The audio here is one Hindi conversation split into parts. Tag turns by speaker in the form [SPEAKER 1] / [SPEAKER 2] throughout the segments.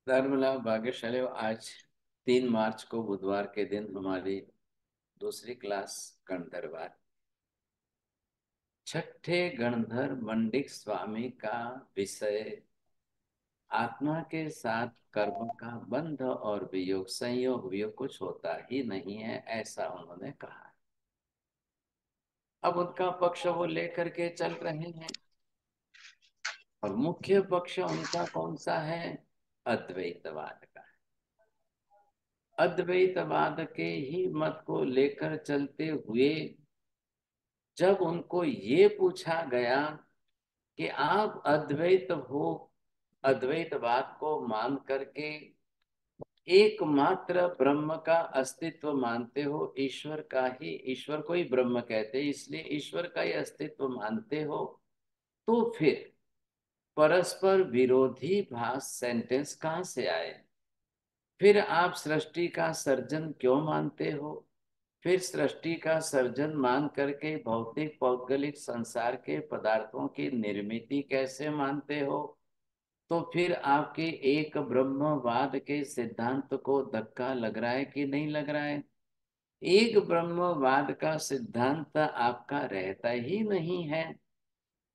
[SPEAKER 1] धर्मलाल भाग्यशाली हो। आज 3 मार्च को बुधवार के दिन हमारी दूसरी क्लास गणधरवार छठे गणधर मंडिक स्वामी का विषय आत्मा के साथ कर्म का बंध और वियोग, संयोग वियोग कुछ होता ही नहीं है, ऐसा उन्होंने कहा। अब उनका पक्ष वो लेकर के चल रहे हैं और मुख्य पक्ष उनका कौन सा है? अद्वैतवाद का। अद्वैतवाद के ही मत को लेकर चलते हुए जब उनको ये पूछा गया कि आप अद्वैत हो, अद्वैतवाद को मान करके एकमात्र ब्रह्म का अस्तित्व मानते हो, ईश्वर का ही, ईश्वर को ही ब्रह्म कहते हैं, इसलिए ईश्वर का ही अस्तित्व मानते हो, तो फिर परस्पर विरोधी भाष सेंटेंस कहाँ से आए? फिर आप सृष्टि का सर्जन क्यों मानते हो? फिर सृष्टि का सर्जन मान करके भौतिक पौद्गलिक संसार के पदार्थों की निर्मिति कैसे मानते हो? तो फिर आपके एक ब्रह्मवाद के सिद्धांत को धक्का लग रहा है कि नहीं लग रहा है? एक ब्रह्मवाद का सिद्धांत आपका रहता ही नहीं है।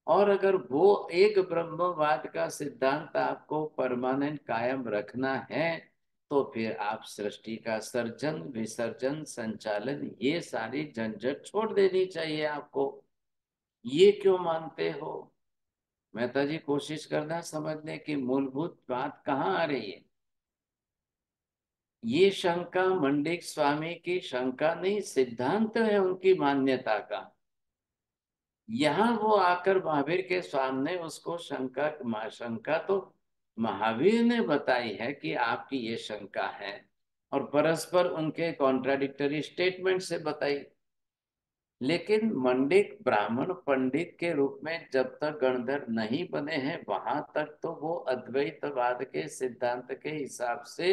[SPEAKER 1] और अगर वो एक ब्रह्मवाद का सिद्धांत आपको परमानेंट कायम रखना है, तो फिर आप सृष्टि का सर्जन विसर्जन संचालन ये सारी झंझट छोड़ देनी चाहिए आपको। ये क्यों मानते हो? मेहता जी, कोशिश करना समझने की मूलभूत बात कहाँ आ रही है। ये शंका मंडिक स्वामी की शंका नहीं, सिद्धांत है उनकी मान्यता का। यहाँ वो आकर महावीर के सामने उसको शंका तो महावीर ने बताई है कि आपकी ये शंका है, और परस्पर उनके कॉन्ट्राडिक्टरी स्टेटमेंट से बताई। लेकिन मंडिक ब्राह्मण पंडित के रूप में जब तक गणधर नहीं बने हैं, वहां तक तो वो अद्वैतवाद के सिद्धांत के हिसाब से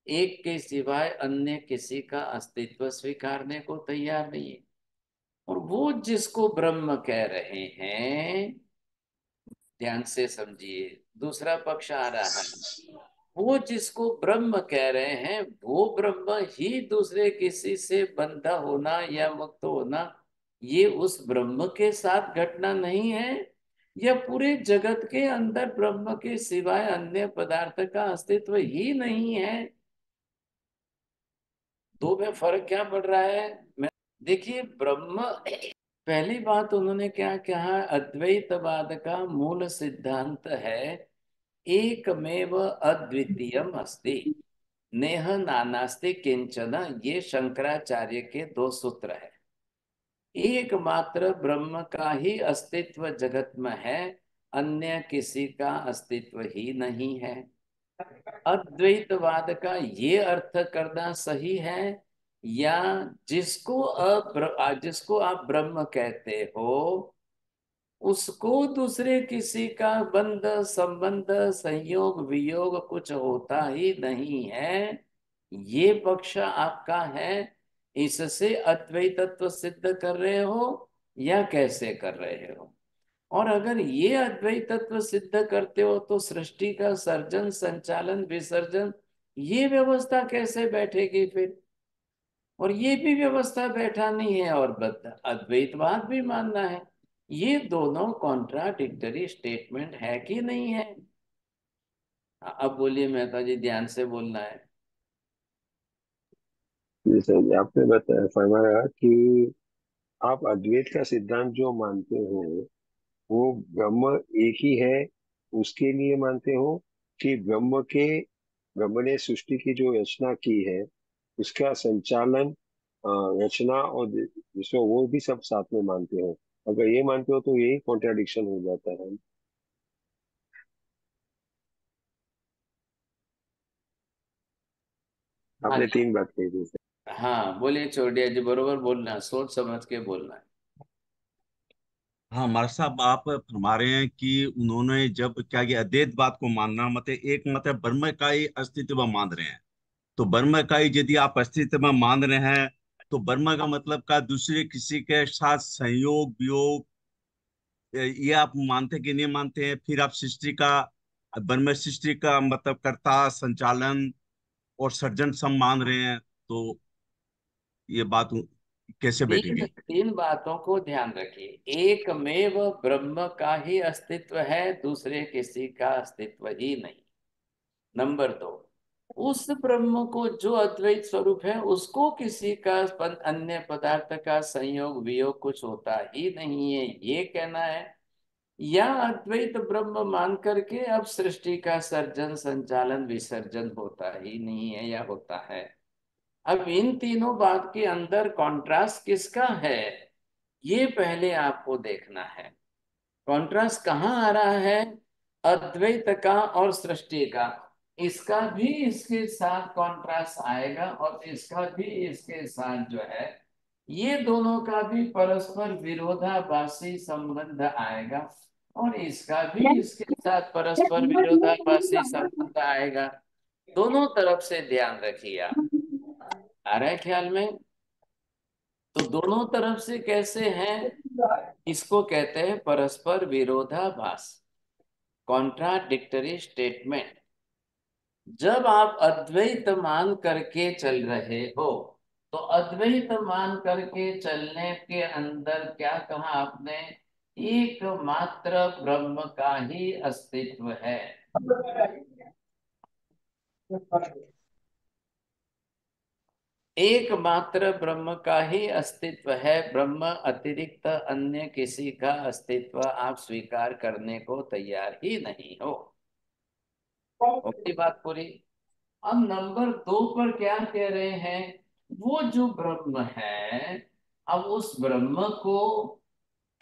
[SPEAKER 1] एक के सिवाय अन्य किसी का अस्तित्व स्वीकारने को तैयार नहीं है। और वो जिसको ब्रह्म कह रहे हैं, ध्यान से समझिए, दूसरा पक्ष आ रहा है। वो जिसको ब्रह्म कह रहे हैं, वो ब्रह्म ही दूसरे किसी से बंधा होना या मुक्त होना, ये उस ब्रह्म के साथ घटना नहीं है, या पूरे जगत के अंदर ब्रह्म के सिवाय अन्य पदार्थ का अस्तित्व ही नहीं है। दो में फर्क क्या पड़ रहा है? मैं देखिए, ब्रह्म, पहली बात उन्होंने क्या कहा? अद्वैतवाद का मूल सिद्धांत है एकमेव अद्वितीयम अस्ति, नेह नानास्ति किंचन। ये शंकराचार्य के दो सूत्र है। एकमात्र ब्रह्म का ही अस्तित्व जगत में है, अन्य किसी का अस्तित्व ही नहीं है। अद्वैतवाद का ये अर्थ करना सही है, या जिसको आप ब्रह्म कहते हो उसको दूसरे किसी का बंध संबंध संयोग वियोग कुछ होता ही नहीं है, ये पक्ष आपका है? इससे अद्वैतत्व सिद्ध कर रहे हो या कैसे कर रहे हो? और अगर ये अद्वैत तत्व सिद्ध करते हो, तो सृष्टि का सर्जन संचालन विसर्जन ये व्यवस्था कैसे बैठेगी फिर? और ये भी व्यवस्था बैठा नहीं है और अद्वैतवाद भी मानना है। ये दोनों कॉन्ट्राडिक्टरी स्टेटमेंट है कि नहीं है? अब बोलिए मेहता जी, ध्यान से बोलना है।
[SPEAKER 2] जी सर जी, आपने बताया फरमाया कि आप अद्वैत का सिद्धांत जो मानते हो वो ब्रह्म एक ही है उसके लिए मानते हो, कि ब्रह्म ने सृष्टि की जो रचना की है उसका संचालन, रचना और विश्व वो भी सब साथ में मानते हो? अगर ये मानते हो तो यही कॉन्ट्राडिक्शन हो जाता है।
[SPEAKER 1] हाँ
[SPEAKER 2] आपने
[SPEAKER 1] जी।
[SPEAKER 2] 3 बात कही थी सर।
[SPEAKER 1] हाँ बोलिए चौड़िया जी, बरोबर बोलना है, सोच समझ के बोलना है।
[SPEAKER 3] हाँ, मार्क साहब, आप फरमा रहे हैं कि उन्होंने जब क्या किया, अद्वैत बात को मानना मतलब एक मतलब ब्रह्म का ही अस्तित्व मान रहे हैं। तो ब्रह्म का ही यदि आप अस्तित्व मान रहे हैं, तो ब्रह्म का मतलब का दूसरे किसी के साथ संयोग वियोग, ये आप मानते कि नहीं मानते हैं? फिर आप सृष्टि का ब्रह्म सृष्टि का मतलब कर्ता, संचालन और सर्जन सब मान रहे हैं, तो ये बात कैसे
[SPEAKER 1] तीन
[SPEAKER 3] बैठेगी?
[SPEAKER 1] तीन बातों को ध्यान रखिए। एकमेव ब्रह्म का ही अस्तित्व है, दूसरे किसी का अस्तित्व ही नहीं। नंबर दो, उस ब्रह्म को जो अद्वैत स्वरूप है उसको किसी का अन्य पदार्थ का संयोग वियोग कुछ होता ही नहीं है, ये कहना है। या अद्वैत ब्रह्म मान करके अब सृष्टि का सर्जन संचालन विसर्जन होता ही नहीं है या होता है। अब इन तीनों बात के अंदर कॉन्ट्रास्ट किसका है, ये पहले आपको देखना है। कॉन्ट्रास्ट कहाँ आ रहा है? अद्वैत का और सृष्टि का। इसका भी इसके साथ कॉन्ट्रास्ट आएगा और इसका भी इसके साथ जो है, ये दोनों का भी परस्पर विरोधाभासी संबंध आएगा और इसका भी इसके साथ परस्पर विरोधाभासी संबंध आएगा। दोनों तरफ से ध्यान रखिए आप। आ रहा है ख्याल में? तो दोनों तरफ से कैसे हैं? इसको कहते हैं परस्पर विरोधाभास, कॉन्ट्राडिक्टरी स्टेटमेंट। जब आप अद्वैत मान करके चल रहे हो, तो अद्वैत मान करके चलने के अंदर क्या कहा आपने? एकमात्र ब्रह्म का ही अस्तित्व है। एकमात्र ब्रह्म का ही अस्तित्व है, ब्रह्म अतिरिक्त अन्य किसी का अस्तित्व आप स्वीकार करने को तैयार ही नहीं हो। होती बात पूरी। अब नंबर दो पर क्या कह रहे हैं? वो जो ब्रह्म है, अब उस ब्रह्म को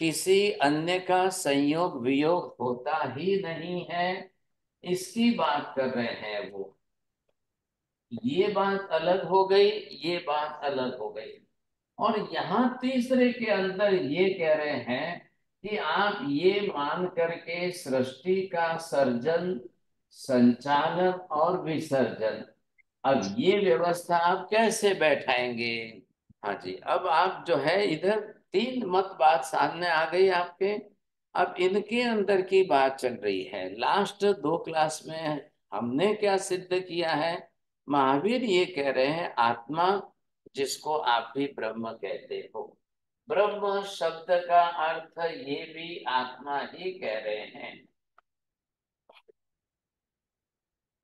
[SPEAKER 1] किसी अन्य का संयोग वियोग होता ही नहीं है, इसकी बात कर रहे हैं वो। ये बात अलग हो गई, ये बात अलग हो गई। और यहाँ तीसरे के अंदर ये कह रहे हैं कि आप ये मान करके सृष्टि का सर्जन संचालन और विसर्जन, अब ये व्यवस्था आप कैसे बैठाएंगे? हाँ जी, अब आप जो है इधर तीन मत बात सामने आ गई आपके। अब इनके अंदर की बात चल रही है। लास्ट दो क्लास में हमने क्या सिद्ध किया है? महावीर ये कह रहे हैं आत्मा, जिसको आप भी ब्रह्म कहते हो, ब्रह्म शब्द का अर्थ ये भी आत्मा ही कह रहे हैं।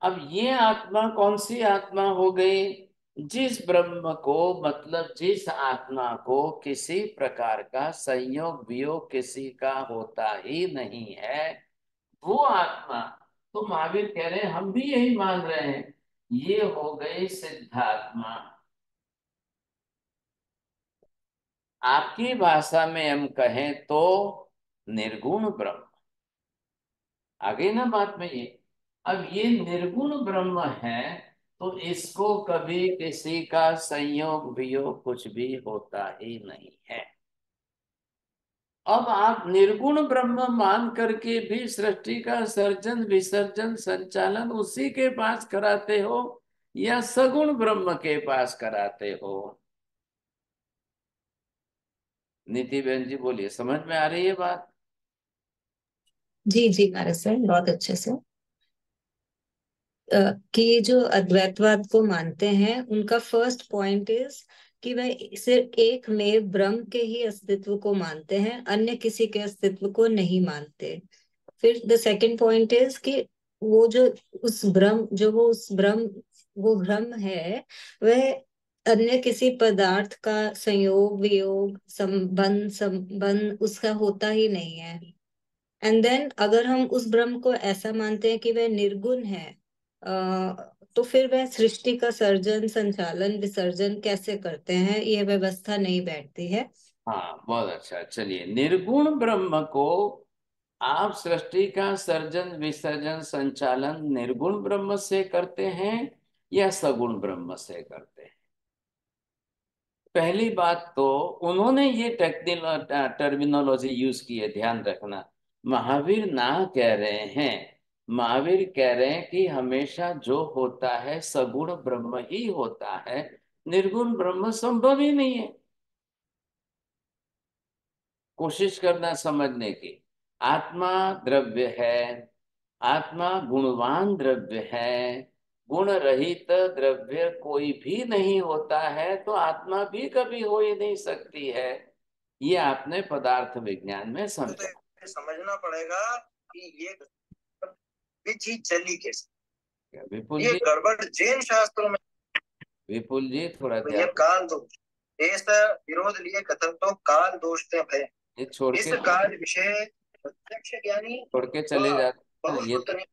[SPEAKER 1] अब ये आत्मा कौन सी आत्मा हो गई? जिस ब्रह्म को, मतलब जिस आत्मा को किसी प्रकार का संयोग वियोग किसी का होता ही नहीं है, वो आत्मा। तो महावीर कह रहे हैं हम भी यही मान रहे हैं, ये हो गई सिद्धात्मा। आपकी भाषा में हम कहें तो निर्गुण ब्रह्म। आगे ना बात में ये, अब ये निर्गुण ब्रह्म है, तो इसको कभी किसी का संयोग वियोग कुछ भी होता ही नहीं है। अब आप निर्गुण ब्रह्म मान करके भी सृष्टि का सर्जन विसर्जन संचालन उसी के पास कराते हो या सगुण ब्रह्म के पास कराते हो? नीति बहन जी बोलिए, समझ में आ रही है बात?
[SPEAKER 4] जी जी महाराज सर, बहुत अच्छे से। कि ये जो अद्वैतवाद को मानते हैं उनका फर्स्ट पॉइंट इज कि वह सिर्फ एक में ब्रह्म के ही अस्तित्व को मानते हैं, अन्य किसी के अस्तित्व को नहीं मानते। फिर द सेकंड पॉइंट इज कि वो जो उस ब्रह्म जो वो ब्रह्म है, वह अन्य किसी पदार्थ का संयोग वियोग संबंध उसका होता ही नहीं है। एंड देन अगर हम उस ब्रह्म को ऐसा मानते हैं कि वह निर्गुण है, तो फिर वह सृष्टि का सर्जन संचालन विसर्जन कैसे करते हैं, ये व्यवस्था नहीं बैठती है।
[SPEAKER 1] हाँ, बहुत अच्छा। चलिए, निर्गुण ब्रह्म को आप सृष्टि का सर्जन विसर्जन संचालन निर्गुण ब्रह्म से करते हैं या सगुण ब्रह्म से करते हैं? पहली बात तो उन्होंने ये टेक्निकल टर्मिनोलॉजी यूज की है, ध्यान रखना। महावीर ना कह रहे हैं, महावीर कह रहे हैं कि हमेशा जो होता है सगुण ब्रह्म ही होता है, निर्गुण ब्रह्म संभव ही नहीं है। कोशिश करना समझने की। आत्मा द्रव्य है, आत्मा गुणवान द्रव्य है, गुण रहित द्रव्य कोई भी नहीं होता है, तो आत्मा भी कभी हो ही नहीं सकती है। ये आपने पदार्थ विज्ञान में
[SPEAKER 2] तो
[SPEAKER 1] समझा।
[SPEAKER 2] ये समझना पड़ेगा कि ये चीज चली कैसे।
[SPEAKER 1] विपुल
[SPEAKER 2] ये
[SPEAKER 1] जी,
[SPEAKER 2] गड़बड़ जैन शास्त्रों में।
[SPEAKER 1] विपुल जी थोड़ा
[SPEAKER 2] तो ये
[SPEAKER 1] ध्यान,
[SPEAKER 2] काल दोष, देश विरोध लिए कथन तो काल दोष ते भय।
[SPEAKER 1] ये
[SPEAKER 2] इस कार्य विषय प्रत्यक्ष ज्ञानी
[SPEAKER 1] छोड़ के
[SPEAKER 2] व
[SPEAKER 1] चले जाते हैं
[SPEAKER 2] बहुत
[SPEAKER 1] ये।
[SPEAKER 2] पुण्य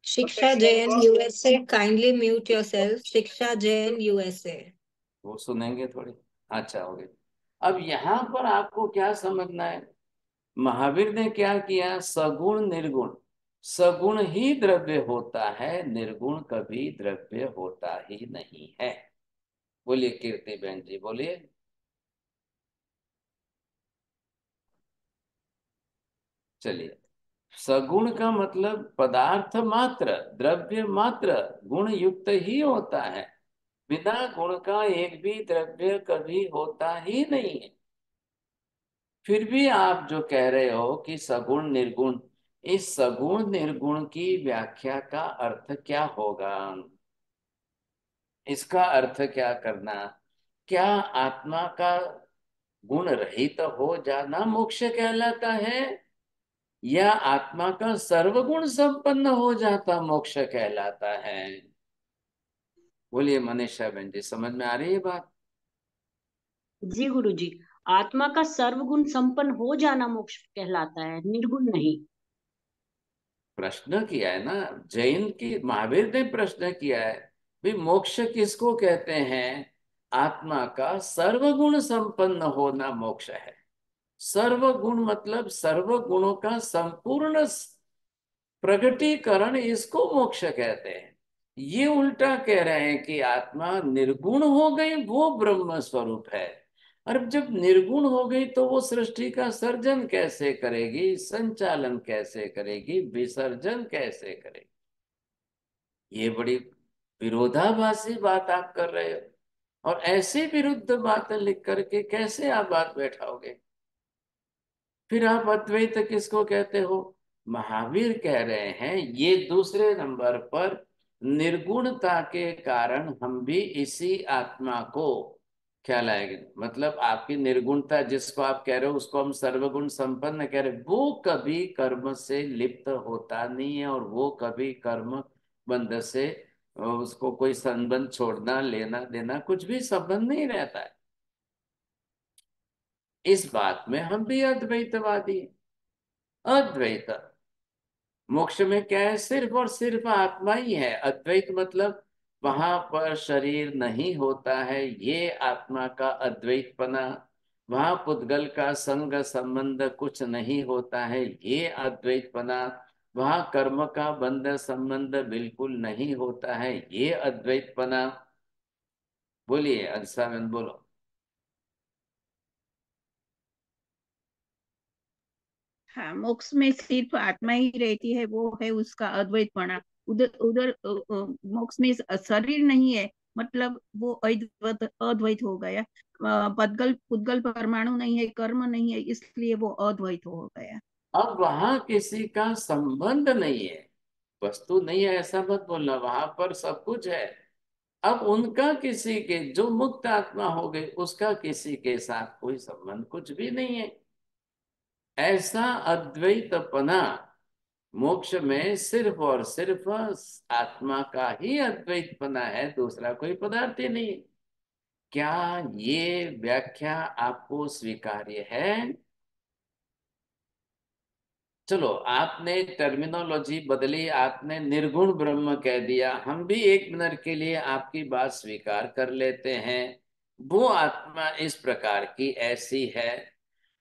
[SPEAKER 4] शिक्षा
[SPEAKER 2] प्रत्यक्ष ज्ञानी
[SPEAKER 4] जैन
[SPEAKER 2] को
[SPEAKER 4] यूएसए, काइंडली म्यूट योरसेल्फ। शिक्षा जैन यूएसए।
[SPEAKER 1] वो सुनेंगे थोड़ी। अच्छा हो गया। अब यहाँ पर आपको क्या समझना है, महावीर ने क्या किया, सगुण निर्गुण, सगुण ही द्रव्य होता है, निर्गुण कभी द्रव्य होता ही नहीं है। बोलिए कीर्ति बहन जी, बोलिए। चलिए, सगुण का मतलब पदार्थ मात्र, द्रव्य मात्र, गुण युक्त ही होता है। बिना गुण का एक भी द्रव्य कभी होता ही नहीं है। फिर भी आप जो कह रहे हो कि सगुण निर्गुण, इस सगुण निर्गुण की व्याख्या का अर्थ क्या होगा, इसका अर्थ क्या करना, क्या आत्मा का गुण रहित हो जाना मोक्ष कहलाता है, या आत्मा का सर्वगुण संपन्न हो जाता मोक्ष कहलाता है? बोलिए मनीषा बहन जी, समझ में आ रही है बात?
[SPEAKER 5] जी गुरु जी, आत्मा का सर्वगुण संपन्न हो जाना मोक्ष कहलाता है, निर्गुण नहीं।
[SPEAKER 1] प्रश्न किया है ना, जैन की महावीर ने प्रश्न किया है, भी मोक्ष किसको कहते हैं? आत्मा का सर्वगुण संपन्न होना मोक्ष है। सर्वगुण मतलब सर्व गुणों का संपूर्ण प्रगटीकरण, इसको मोक्ष कहते हैं। ये उल्टा कह रहे हैं कि आत्मा निर्गुण हो गई वो ब्रह्म स्वरूप है। और जब निर्गुण हो गई तो वो सृष्टि का सर्जन कैसे करेगी, संचालन कैसे करेगी, विसर्जन कैसे करेगी? ये बड़ी विरोधाभासी बात आप कर रहे हो, और ऐसी विरुद्ध बातें लिख करके कैसे आप बात बैठाओगे? फिर आप अद्वैत किसको कहते हो? महावीर कह रहे हैं ये दूसरे नंबर पर, निर्गुणता के कारण हम भी इसी आत्मा को क्या लाएंगे, मतलब आपकी निर्गुणता जिसको आप कह रहे हो उसको हम सर्वगुण संपन्न कह रहे हैं, वो कभी कर्म से लिप्त होता नहीं है, और वो कभी कर्म बंध से उसको कोई संबंध, छोड़ना लेना देना कुछ भी संबंध नहीं रहता है। इस बात में हम भी अद्वैतवादी हैं। अद्वैत, मोक्ष में क्या है, सिर्फ और सिर्फ आत्मा ही है। अद्वैत मतलब वहां पर शरीर नहीं होता है, ये आत्मा का अद्वैतपना। वहां पुद्गल का संग संबंध कुछ नहीं होता है, ये अद्वैतपना। वहां कर्म का बंध संबंध बिल्कुल नहीं होता है, ये अद्वैतपना। बोलिए अंसावन, बोलो।
[SPEAKER 6] हाँ, मोक्ष में सिर्फ आत्मा ही रहती है, वो है उसका अद्वैतपना। उधर उधर मोक्ष में शरीर नहीं है, मतलब वो अद्वैत अद्वैत हो गया। पदगल पुद्गल परमाणु नहीं है, कर्म नहीं है, इसलिए वो अद्वैत हो गया।
[SPEAKER 1] अब वहां किसी का संबंध नहीं है, वस्तु नहीं है ऐसा मत बोलना, वहां पर सब कुछ है। अब उनका किसी के, जो मुक्त आत्मा हो गई उसका किसी के साथ कोई संबंध कुछ भी नहीं है। ऐसा अद्वैतपना मोक्ष में सिर्फ और सिर्फ आत्मा का ही अद्वैतपना है, दूसरा कोई पदार्थ ही नहीं है। क्या ये व्याख्या आपको स्वीकार्य है? चलो, आपने टर्मिनोलॉजी बदली, आपने निर्गुण ब्रह्म कह दिया, हम भी एक मिनट के लिए आपकी बात स्वीकार कर लेते हैं। वो आत्मा इस प्रकार की ऐसी है।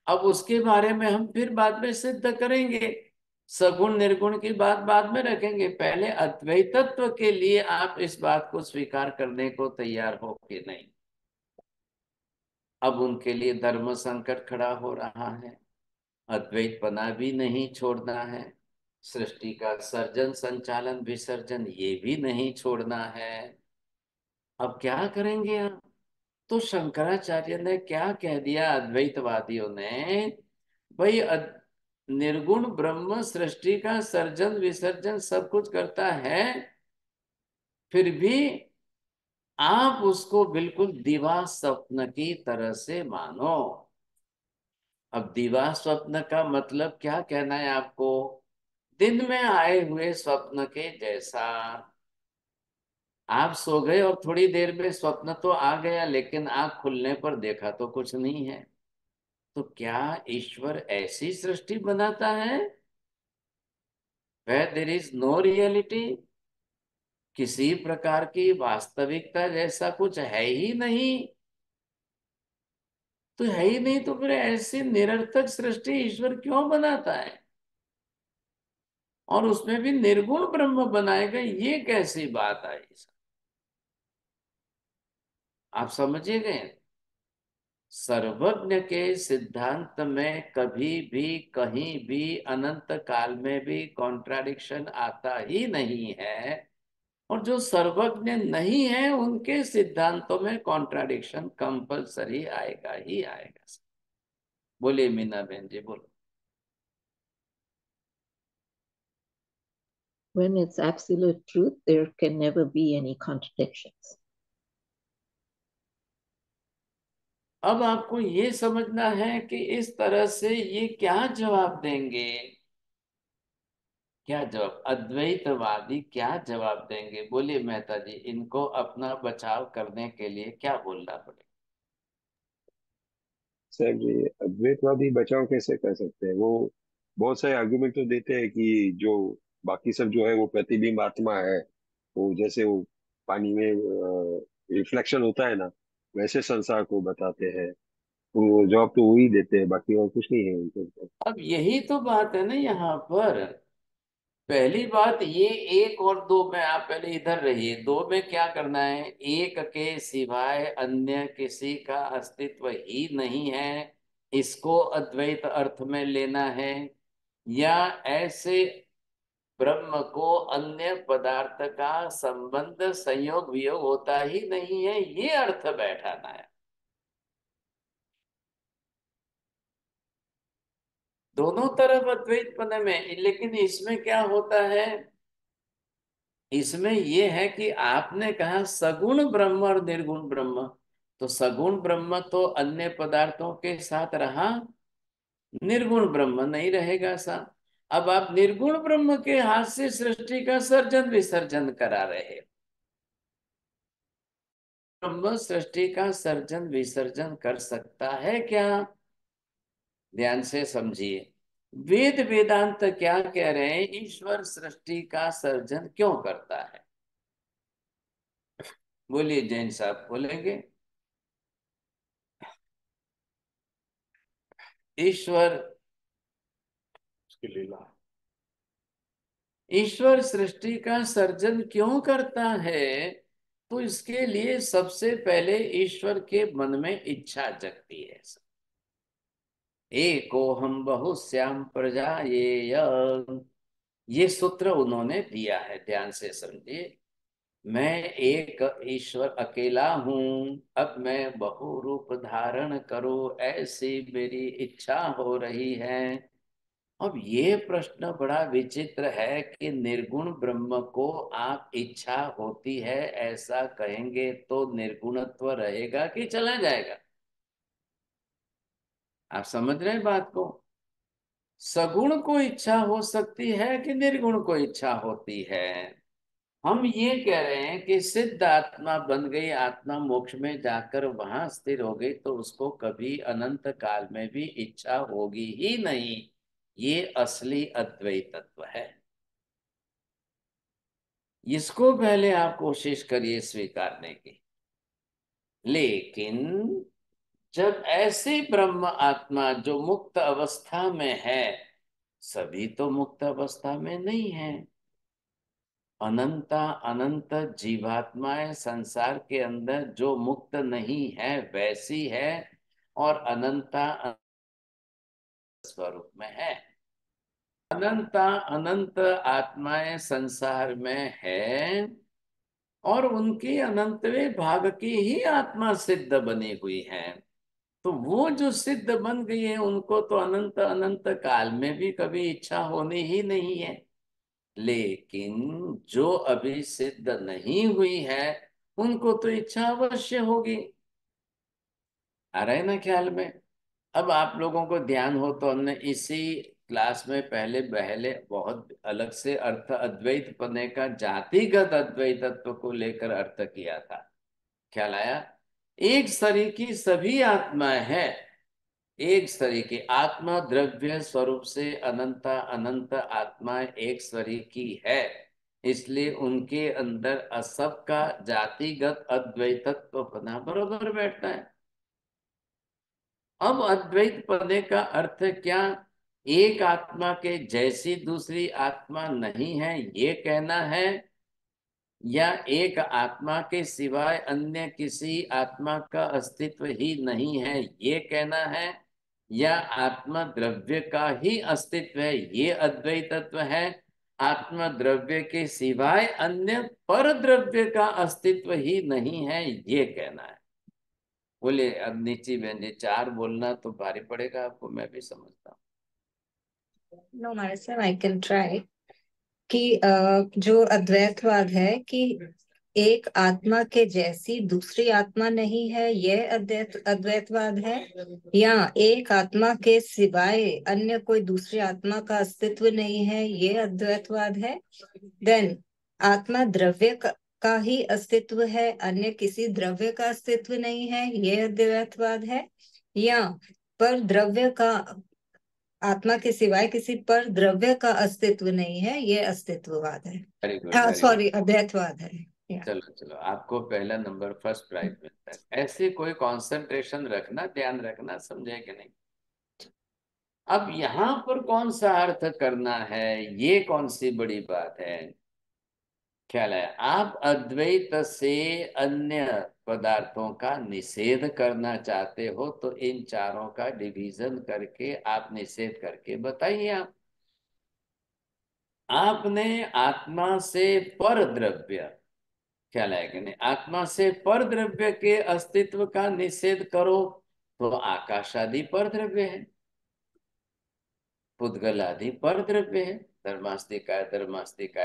[SPEAKER 1] अब उसके बारे में हम फिर बाद में सिद्ध करेंगे, सगुण निर्गुण की बात बाद में रखेंगे। पहले अद्वैतत्व के लिए आप इस बात को स्वीकार करने को तैयार हो कि नहीं? अब उनके लिए धर्म संकट खड़ा हो रहा है, अद्वैतपना भी नहीं छोड़ना है, सृष्टि का सर्जन संचालन विसर्जन ये भी नहीं छोड़ना है। अब क्या करेंगे आप? तो शंकराचार्य ने क्या कह दिया अद्वैतवादियों ने, भाई निर्गुण ब्रह्म सृष्टि का सर्जन विसर्जन सब कुछ करता है, फिर भी आप उसको बिल्कुल दिवा स्वप्न की तरह से मानो। अब दिवा स्वप्न का मतलब क्या कहना है आपको? दिन में आए हुए स्वप्न के जैसा। आप सो गए और थोड़ी देर में स्वप्न तो आ गया, लेकिन आंख खुलने पर देखा तो कुछ नहीं है। तो क्या ईश्वर ऐसी सृष्टि बनाता है where there is no reality? किसी प्रकार की वास्तविकता जैसा कुछ है ही नहीं। तो है ही नहीं तो फिर ऐसी निरर्थक सृष्टि ईश्वर क्यों बनाता है? और उसमें भी निर्गुण ब्रह्म बनाएगा, ये कैसी बात आई? आप समझिए गए? सर्वज्ञ के सिद्धांत में कभी भी कहीं भी अनंत काल में भी कॉन्ट्राडिक्शन आता ही नहीं है, और जो सर्वज्ञ नहीं है उनके सिद्धांतों में कॉन्ट्राडिक्शन कंपलसरी आएगा ही आएगा। बोलिए मीना बहन जी, बोलो।
[SPEAKER 7] When it's absolute truth, there can never be any contradictions.
[SPEAKER 1] अब आपको ये समझना है कि इस तरह से ये क्या जवाब देंगे? क्या जवाब अद्वैतवादी क्या जवाब देंगे? बोलिए मेहता जी, इनको अपना बचाव करने के लिए क्या बोलना पड़ेगा?
[SPEAKER 2] सर ये अद्वैतवादी बचाव कैसे कर सकते हैं? वो बहुत सारे आर्गुमेंट तो देते हैं कि जो बाकी सब जो है वो प्रतिबिंब आत्मा है, वो जैसे वो पानी में रिफ्लेक्शन होता है ना, वैसे संसार को बताते हैं। वो जवाब तो वही देते हैं, बाकी और कुछ नहीं है उनके ऊपर।
[SPEAKER 1] अब यही तो बात है ना यहाँ पर। पहली बात ये, एक और दो में आप पहले इधर रहिए। दो में क्या करना है? एक के सिवाय अन्य किसी का अस्तित्व ही नहीं है, इसको अद्वैत अर्थ में लेना है। या ऐसे ब्रह्म को अन्य पदार्थ का संबंध संयोग वियोग होता ही नहीं है, ये अर्थ बैठाना है। दोनों तरफ अद्वैत पने में, लेकिन इसमें क्या होता है? इसमें यह है कि आपने कहा सगुण ब्रह्म और निर्गुण ब्रह्म, तो सगुण ब्रह्म तो अन्य पदार्थों के साथ रहा, निर्गुण ब्रह्म नहीं रहेगा सा। अब आप निर्गुण ब्रह्म के हाथ से सृष्टि का सर्जन विसर्जन करा रहे। ब्रह्म सृष्टि का सर्जन विसर्जन कर सकता है क्या? ध्यान से समझिए। वेद वेदांत क्या कह रहे हैं? ईश्वर सृष्टि का सर्जन क्यों करता है? बोलिए, जैन साहब बोलेंगे। ईश्वर उसकी लीला, ईश्वर सृष्टि का सर्जन क्यों करता है? तो इसके लिए सबसे पहले ईश्वर के मन में इच्छा जगती है। एको हम बहुश्याम प्रजा ये सूत्र उन्होंने दिया है, ध्यान से समझिए। मैं एक ईश्वर अकेला हूं, अब मैं बहु रूप धारण करूं, ऐसी मेरी इच्छा हो रही है। अब ये प्रश्न बड़ा विचित्र है कि निर्गुण ब्रह्म को आप इच्छा होती है ऐसा कहेंगे तो निर्गुणत्व रहेगा कि चला जाएगा? आप समझ रहे हैं बात को? सगुण को इच्छा हो सकती है कि निर्गुण को इच्छा होती है? हम ये कह रहे हैं कि सिद्ध आत्मा बन गई, आत्मा मोक्ष में जाकर वहां स्थिर हो गई, तो उसको कभी अनंत काल में भी इच्छा होगी ही नहीं। ये असली अद्वैत तत्व है। इसको पहले आप कोशिश करिए स्वीकारने की। लेकिन जब ऐसी ब्रह्म आत्मा जो मुक्त अवस्था में है, सभी तो मुक्त अवस्था में नहीं है। अनंता अनंत जीवात्माएं संसार के अंदर जो मुक्त नहीं है वैसी है, और अनंता स्वरूप में है। अनंता अनंत आत्माएं संसार में है, और उनकी अनंतवे भाग की ही आत्मा सिद्ध बनी हुई है। तो वो जो सिद्ध बन गई है उनको तो अनंत अनंत काल में भी कभी इच्छा होनी ही नहीं है। लेकिन जो अभी सिद्ध नहीं हुई है उनको तो इच्छा अवश्य होगी। आ रहा है ना ख्याल में? अब आप लोगों को ध्यान हो तो हमने इसी क्लास में पहले पहले बहुत अलग से अर्थ अद्वैत पने का जातिगत अद्वैतत्व को लेकर अर्थ किया था। ख्याल आया? एक शरीर की सभी आत्माएं हैं, एक शरीर की आत्मा द्रव्य स्वरूप से अनंत अनंत आत्माएं एक शरीर की है, इसलिए उनके अंदर असब का जातिगत अद्वैतत्व बना बरोबर बैठता है। अब अद्वैत पदे का अर्थ क्या? एक आत्मा के जैसी दूसरी आत्मा नहीं है ये कहना है, या एक आत्मा के सिवाय अन्य किसी आत्मा का अस्तित्व ही नहीं है ये कहना है, या आत्मा द्रव्य का ही अस्तित्व है ये अद्वैतत्व है, आत्मा द्रव्य के सिवाय अन्य पर द्रव्य का अस्तित्व ही नहीं है ये कहना है। बोले अब नीची बहन जी, चार बोलना तो भारी पड़ेगा आपको, मैं भी समझता हूँ।
[SPEAKER 4] No my sir, I can try. कि जो अद्वैतवाद है कि एक आत्मा के जैसी दूसरी आत्मा नहीं है, यह अद्वैतवाद है, या एक आत्मा के सिवाय अन्य कोई दूसरी आत्मा का अस्तित्व नहीं है, ये अद्वैतवाद है। देन आत्मा द्रव्य का ही अस्तित्व है, अन्य किसी द्रव्य का अस्तित्व नहीं है, ये अद्वैतवाद है। या पर द्रव्य का, आत्मा के सिवाय किसी पर द्रव्य का अस्तित्व नहीं है, ये अस्तित्ववाद है।
[SPEAKER 1] Very good very good.
[SPEAKER 4] Sorry, अद्वैतवाद है।
[SPEAKER 1] चलो चलो, आपको पहला नंबर फर्स्ट प्राइज मिलता है। ऐसे कोई कंसंट्रेशन रखना, ध्यान रखना, समझे कि नहीं? अब यहाँ पर कौन सा अर्थ करना है, ये कौन सी बड़ी बात है। ख्याल है? आप अद्वैत से अन्य पदार्थों का निषेध करना चाहते हो तो इन चारों का डिवीजन करके आप निषेध करके बताइए। आपने आत्मा से पर द्रव्य, ख्याल है कि नहीं, आत्मा से पर द्रव्य के अस्तित्व का निषेध करो तो आकाश आदि पर द्रव्य है, पुद्गल आदि पर द्रव्य है, धर्मास्तिकाय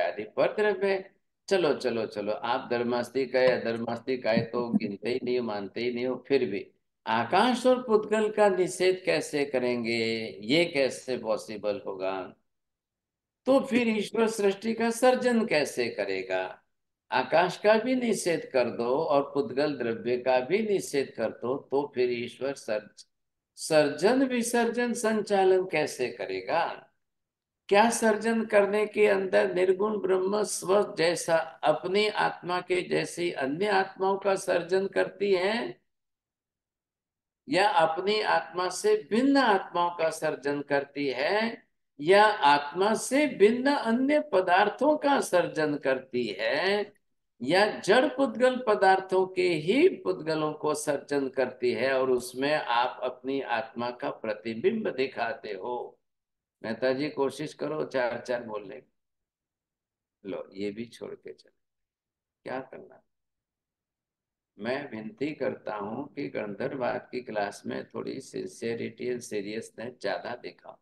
[SPEAKER 1] आदि पर द्रव्य है। चलो चलो चलो, आप धर्मास्तिकाय तो गिनते ही नहीं हो, मानते ही नहीं हो, फिर भी आकाश और पुद्गल का निषेध कैसे करेंगे? ये कैसे पॉसिबल होगा? तो फिर ईश्वर सृष्टि का सर्जन कैसे करेगा? आकाश का भी निषेध कर दो और पुद्गल द्रव्य का भी निषेध कर दो, तो फिर ईश्वर सर्जन विसर्जन संचालन कैसे करेगा? क्या सर्जन करने के अंदर निर्गुण ब्रह्म स्व जैसा अपनी आत्मा के जैसी अन्य आत्माओं का सर्जन करती है, या अपनी आत्मा से भिन्न आत्माओं का सर्जन करती है, या आत्मा से भिन्न अन्य पदार्थों का सर्जन करती है, या जड़ पुद्गल पदार्थों के ही पुद्गलों को सर्जन करती है और उसमें आप अपनी आत्मा का प्रतिबिंब दिखाते हो? मेहता जी कोशिश करो चार चार बोलने की। लो ये भी छोड़ के चलो, क्या करना। मैं विनती करता हूँ कि गंधर्वाद की क्लास में थोड़ी सिंसियरिटी एंड सीरियसनेस ज्यादा दिखाओ।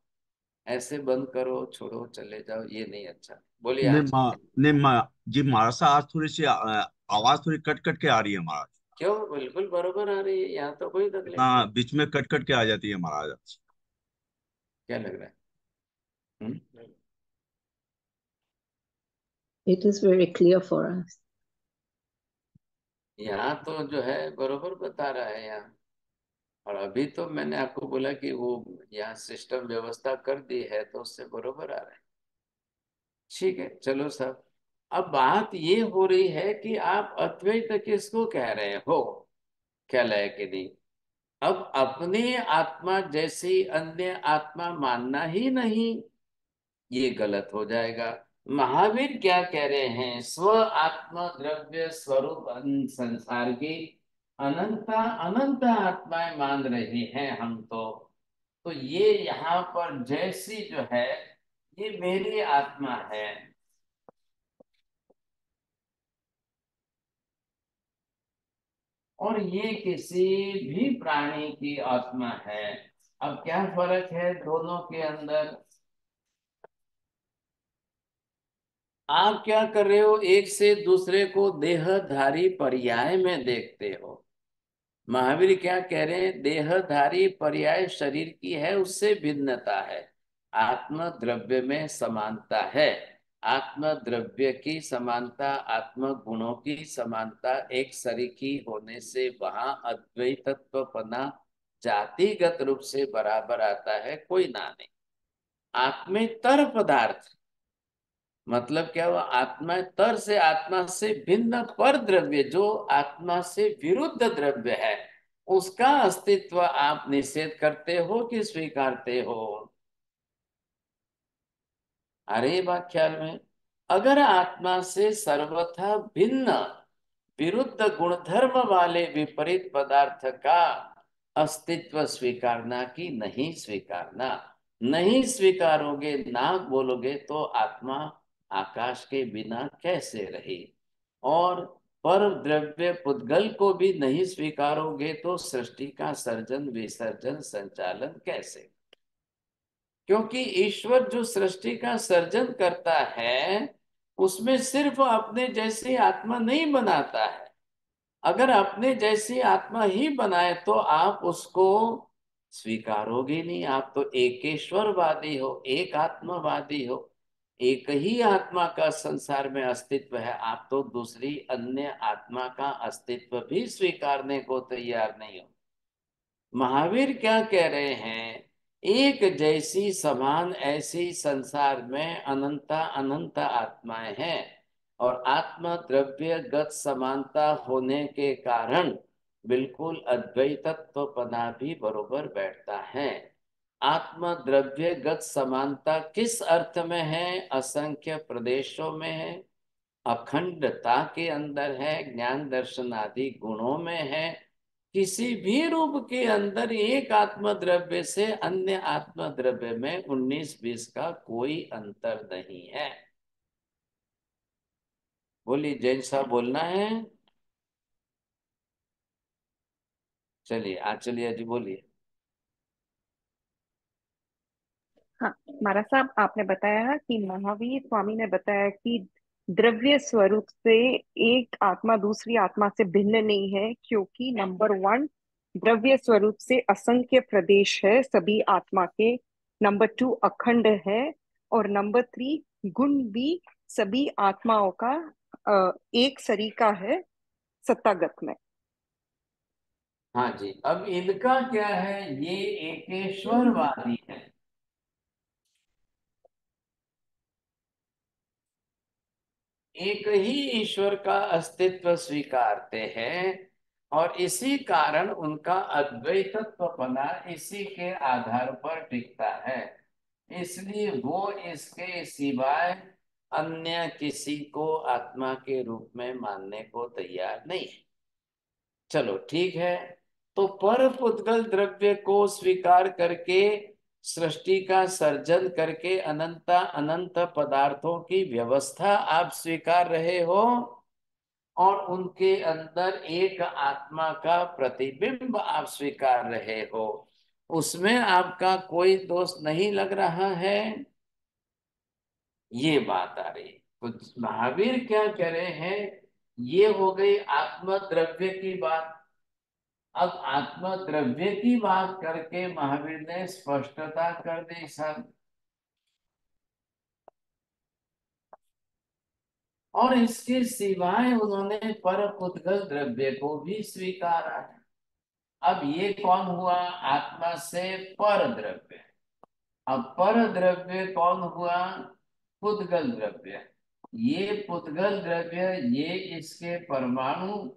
[SPEAKER 1] ऐसे बंद करो, छोड़ो, चले जाओ, ये नहीं अच्छा। बोलिए
[SPEAKER 3] ने
[SPEAKER 1] आज।
[SPEAKER 3] मा, ने मा, जी महाराज साहब, आज थोड़ी सी आवाज थोड़ी कट कट के आ रही है महाराज।
[SPEAKER 1] क्यों? बिल्कुल बरोबर आ रही है, यहाँ तो कोई तकलीफ नहीं।
[SPEAKER 3] हाँ, बीच में कट कट के आ जाती है महाराज।
[SPEAKER 1] क्या लग रहा है? हम्म?
[SPEAKER 7] It is very clear for us.
[SPEAKER 1] यहाँ तो जो है बरोबर बता रहा है यहाँ। और अभी तो मैंने आपको बोला कि वो यहाँ सिस्टम व्यवस्था कर दी है तो उससे बरोबर आ रहा है। ठीक है, चलो सब। अब बात ये हो रही है कि आप अद्वैत किसको कह रहे हो? ख्याल है कि नहीं? अब अपने आत्मा जैसी अन्य आत्मा मानना ही नहीं, ये गलत हो जाएगा। महावीर क्या कह रहे हैं? स्व आत्मा द्रव्य स्वरूप संसार की अनंत अनंत आत्माएं मान रहे हैं हम तो ये यहाँ पर जैसी जो है ये मेरी आत्मा है। और ये किसी भी प्राणी की आत्मा है। अब क्या फर्क है दोनों के अंदर? आप क्या कर रहे हो, एक से दूसरे को देहधारी पर्याय में देखते हो। महावीर क्या कह रहे हैं, देहधारी पर्याय शरीर की है, उससे भिन्नता है। आत्म द्रव्य में समानता है। आत्म द्रव्य की समानता, आत्म गुणों की समानता एक सरीखी होने से वहां अद्वैतत्वपना जातिगत रूप से बराबर आता है, कोई ना नहीं। आत्मेतर पदार्थ मतलब क्या हुआ, आत्मा तर से, आत्मा से भिन्न पर द्रव्य जो आत्मा से विरुद्ध द्रव्य है, उसका अस्तित्व आप निषेध करते हो कि स्वीकारते हो? अरे बात ख्याल में, अगर आत्मा से सर्वथा भिन्न विरुद्ध गुणधर्म वाले विपरीत पदार्थ का अस्तित्व स्वीकारना कि नहीं स्वीकारना, नहीं स्वीकारोगे, ना बोलोगे तो आत्मा आकाश के बिना कैसे रही? और पर द्रव्य पुद्गल को भी नहीं स्वीकारोगे तो सृष्टि का सर्जन विसर्जन संचालन कैसे? क्योंकि ईश्वर जो सृष्टि का सर्जन करता है उसमें सिर्फ अपने जैसी आत्मा नहीं बनाता है। अगर अपने जैसी आत्मा ही बनाए तो आप उसको स्वीकारोगे नहीं। आप तो एकेश्वरवादी हो, एक आत्मवादी हो। एक ही आत्मा का संसार में अस्तित्व है, आप तो दूसरी अन्य आत्मा का अस्तित्व भी स्वीकारने को तैयार नहीं हो। महावीर क्या कह रहे हैं, एक जैसी समान ऐसी संसार में अनंता अनंत आत्माएं हैं, और आत्मा द्रव्य गत समानता होने के कारण बिल्कुल अद्वैतत्वपना भी बरोबर बैठता है। आत्मा द्रव्य गत समानता किस अर्थ में है? असंख्य प्रदेशों में है, अखंडता के अंदर है, ज्ञान दर्शन आदि गुणों में है। किसी भी रूप के अंदर एक आत्म द्रव्य से अन्य आत्म द्रव्य में 19-20 का कोई अंतर नहीं है। बोलिए, जैन साहब बोलना है? चलिए आज, चलिए जी बोलिए।
[SPEAKER 8] हाँ, महाराज साहब, आपने बताया कि महावीर स्वामी ने बताया कि द्रव्य स्वरूप से एक आत्मा दूसरी आत्मा से भिन्न नहीं है, क्योंकि नंबर वन, द्रव्य स्वरूप से असंख्य प्रदेश है सभी आत्मा के। नंबर टू, अखंड है। और नंबर थ्री, गुण भी सभी आत्माओं का एक सरीका है सत्तागत में।
[SPEAKER 1] हाँ जी, अब इनका क्या है, ये एकेश्वरवादी है। एक ही ईश्वर का अस्तित्व स्वीकारते हैं, और इसी कारण उनका अद्वैतत्वपना इसी के आधार पर टिकता है। इसलिए वो इसके सिवाय अन्य किसी को आत्मा के रूप में मानने को तैयार नहीं है। चलो ठीक है, तो पर पुद्गल द्रव्य को स्वीकार करके सृष्टि का सर्जन करके अनंता अनंत पदार्थों की व्यवस्था आप स्वीकार रहे हो, और उनके अंदर एक आत्मा का प्रतिबिंब आप स्वीकार रहे हो। उसमें आपका कोई दोष नहीं लग रहा है, ये बात आ रही। तो महावीर क्या कह रहे हैं, ये हो गई आत्म द्रव्य की बात। अब आत्म द्रव्य की बात करके महावीर ने स्पष्टता कर दी सर, और इसके सिवाय उन्होंने पर पुद्गल द्रव्य को भी स्वीकारा है। अब ये कौन हुआ, आत्मा से पर द्रव्य। अब पर द्रव्य कौन हुआ, पुद्गल द्रव्य। ये पुद्गल द्रव्य, ये इसके परमाणु।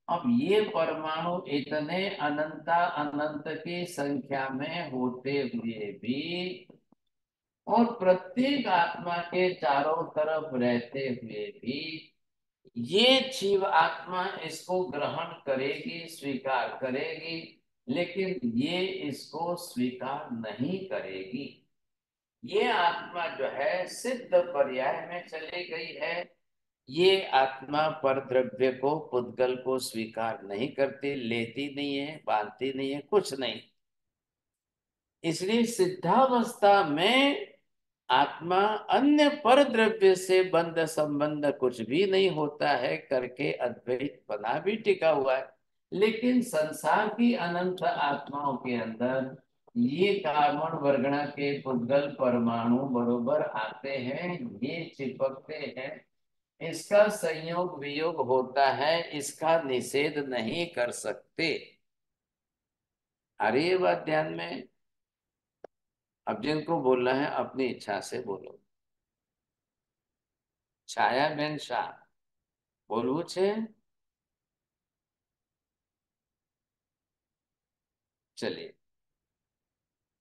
[SPEAKER 1] अब ये परमाणु इतने अनंता अनंत की संख्या में होते हुए भी, और प्रत्येक आत्मा के चारों तरफ रहते हुए भी, ये जीव आत्मा इसको ग्रहण करेगी, स्वीकार करेगी, लेकिन ये इसको स्वीकार नहीं करेगी। ये आत्मा जो है सिद्ध पर्याय में चली गई है। ये आत्मा पर द्रव्य को, पुद्गल को स्वीकार नहीं करती, लेती नहीं है, बांधती नहीं है, कुछ नहीं। इसलिए सिद्धावस्था में आत्मा अन्य पर द्रव्य से बंध संबंध कुछ भी नहीं होता है करके अद्वैत बना भी टिका हुआ है। लेकिन संसार की अनंत आत्माओं के अंदर ये कार्बन वर्गणा के पुद्गल परमाणु बरोबर आते हैं, ये चिपकते हैं, इसका संयोग वियोग होता है, इसका निषेध नहीं कर सकते। अरे ये बात ध्यान में। अब जिनको बोलना है अपनी इच्छा से बोलो। छाया बेन शाह बोलવું છે? चलिए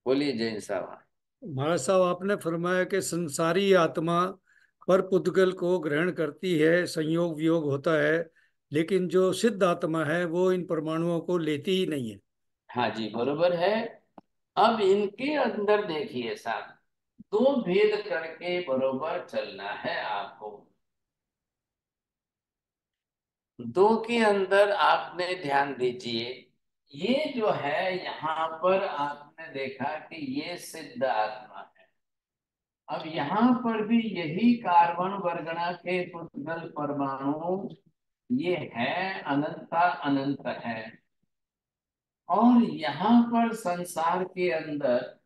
[SPEAKER 1] बोलिए जैन साहब।
[SPEAKER 9] महाराज साहब, आपने फरमाया कि संसारी आत्मा पर पुद्गल को ग्रहण करती है, संयोग वियोग होता है, लेकिन जो सिद्ध आत्मा है वो इन परमाणुओं को लेती ही नहीं है।
[SPEAKER 1] हाँ जी बरोबर है। अब इनके अंदर देखिए साहब, दो भेद करके बरोबर चलना है आपको। दो के अंदर आपने ध्यान दीजिए, ये जो है यहाँ पर आपने देखा कि ये सिद्ध आत्मा है। अब यहाँ पर भी यही कार्बन वर्गणा के पुद्गल परमाणु ये है, अनंता अनंत है। और यहाँ पर संसार के अंदर